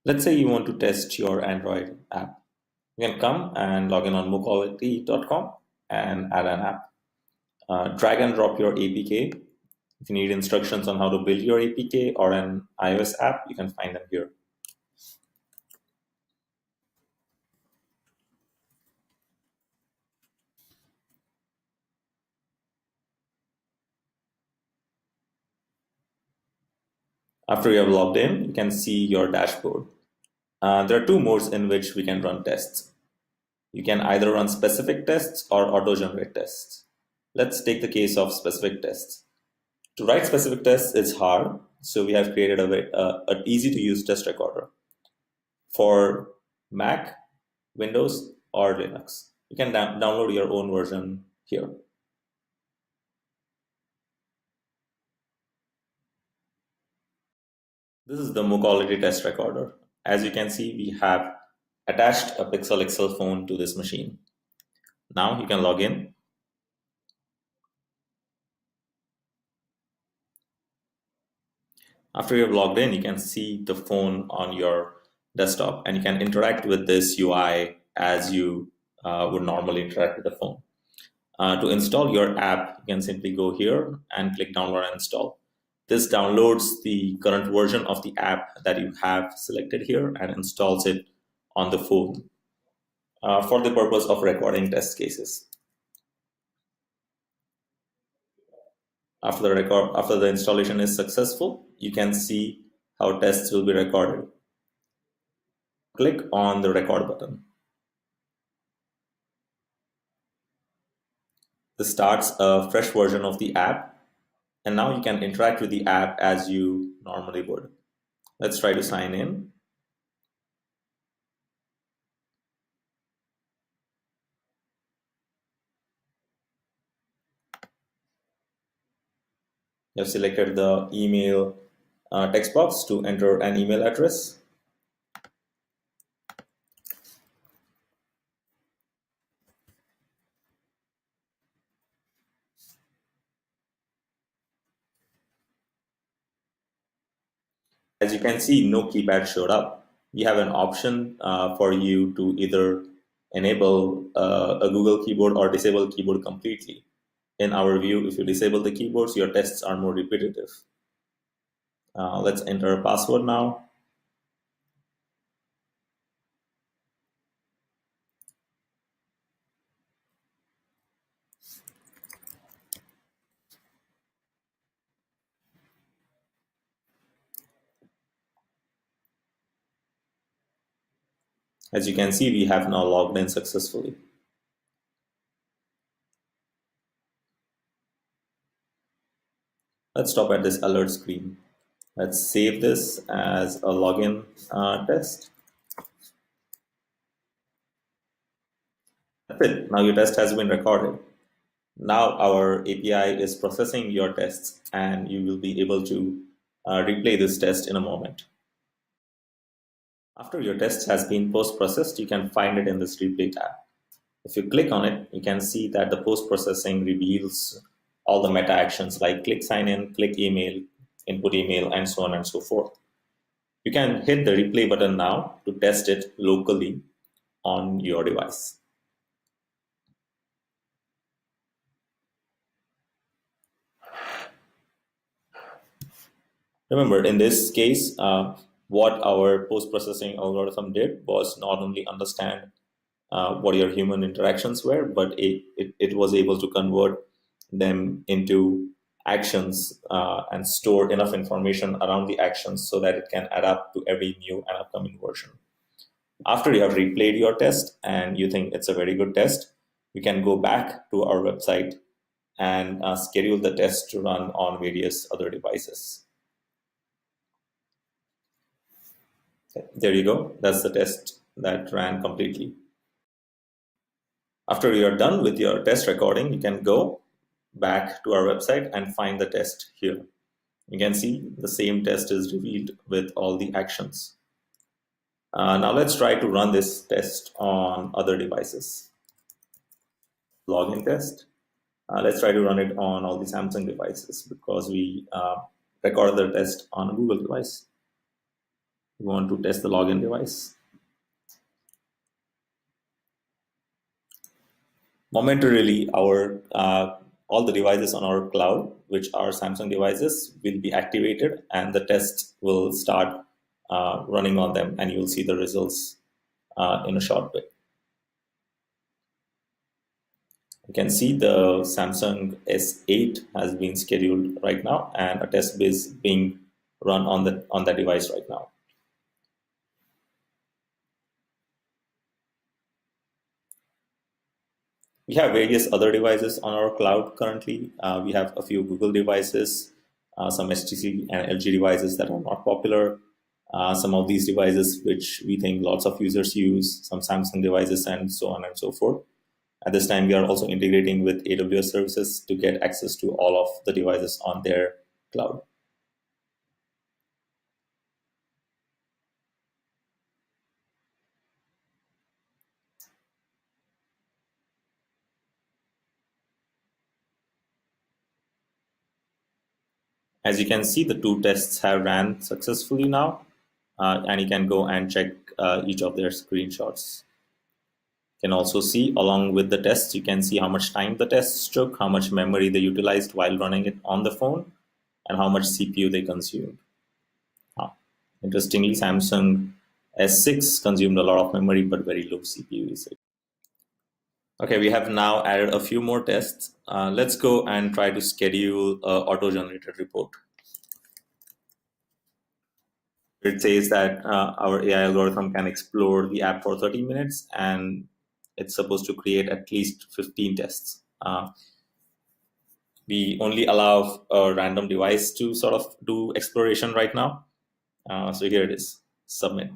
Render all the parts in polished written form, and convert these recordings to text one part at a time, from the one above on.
Let's say you want to test your Android app. You can come and log in on MoQuality.com and add an app. Drag and drop your APK. If you need instructions on how to build your APK or an iOS app, you can find them here. After you have logged in, you can see your dashboard. There are two modes in which we can run tests. You can either run specific tests or auto-generate tests. Let's take the case of specific tests. To write specific tests is hard, so we have created an easy-to-use test recorder for Mac, Windows, or Linux. You can download your own version here. This is the MoQuality test recorder. As you can see, we have attached a Pixel XL phone to this machine. Now you can log in. After you have logged in, you can see the phone on your desktop and you can interact with this UI as you would normally interact with the phone. To install your app, you can simply go here and click download and install. This downloads the current version of the app that you have selected here and installs it on the phone for the purpose of recording test cases. After the installation is successful, you can see how tests will be recorded. Click on the record button. This starts a fresh version of the app, and now you can interact with the app as you normally would. Let's try to sign in. You have selected the email text box to enter an email address. As you can see, no keypad showed up. We have an option for you to either enable a Google keyboard or disable keyboard completely. In our view, if you disable the keyboards, your tests are more repetitive. Let's enter a password now. As you can see, we have now logged in successfully. Let's stop at this alert screen. Let's save this as a login test. That's it. Now your test has been recorded. Now our API is processing your tests and you will be able to replay this test in a moment. After your test has been post-processed, you can find it in this replay tab. If you click on it, you can see that the post-processing reveals all the meta actions like click sign in, click email, input email, and so on and so forth. You can hit the replay button now to test it locally on your device. Remember, in this case, what our post-processing algorithm did was not only understand what your human interactions were, but it was able to convert them into actions and store enough information around the actions so that it can add up to every new and upcoming version. After you have replayed your test and you think it's a very good test, you can go back to our website and schedule the test to run on various other devices. There you go. That's the test that ran completely. After you're done with your test recording, you can go back to our website and find the test here. You can see the same test is revealed with all the actions. Now let's try to run this test on other devices. Login test. Let's try to run it on all the Samsung devices because we recorded the test on a Google device. We want to test the login device. Momentarily, our all the devices on our cloud, which are Samsung devices, will be activated, and the test will start running on them, and you will see the results in a short bit. You can see the Samsung S8 has been scheduled right now, and a test is being run on that device right now. We have various other devices on our cloud currently. We have a few Google devices, some HTC and LG devices that are not popular. Some of these devices which we think lots of users use, some Samsung devices, and so on and so forth. At this time, we are also integrating with AWS services to get access to all of the devices on their cloud. As you can see, the two tests have ran successfully now, and you can go and check each of their screenshots. You can also see along with the tests, you can see how much time the tests took, how much memory they utilized while running it on the phone, and how much CPU they consumed. Interestingly, Samsung S6 consumed a lot of memory but very low CPU usage. Okay, we have now added a few more tests. Let's go and try to schedule an auto-generated report. It says that our AI algorithm can explore the app for 30 minutes, and it's supposed to create at least 15 tests. We only allow a random device to sort of do exploration right now. So here it is, submit.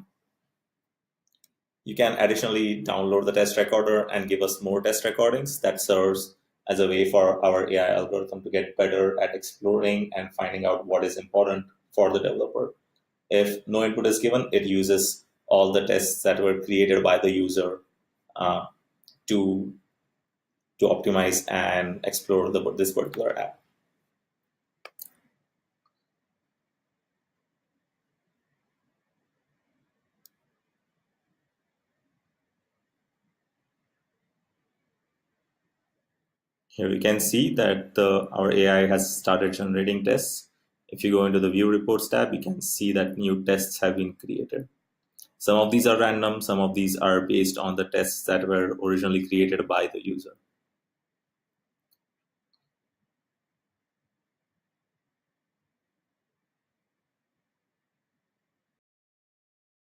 You can additionally download the test recorder and give us more test recordings. That serves as a way for our AI algorithm to get better at exploring and finding out what is important for the developer. If no input is given, it uses all the tests that were created by the user uh, to optimize and explore this particular app. Here we can see that our AI has started generating tests. If you go into the View Reports tab, you can see that new tests have been created. Some of these are random, some of these are based on the tests that were originally created by the user.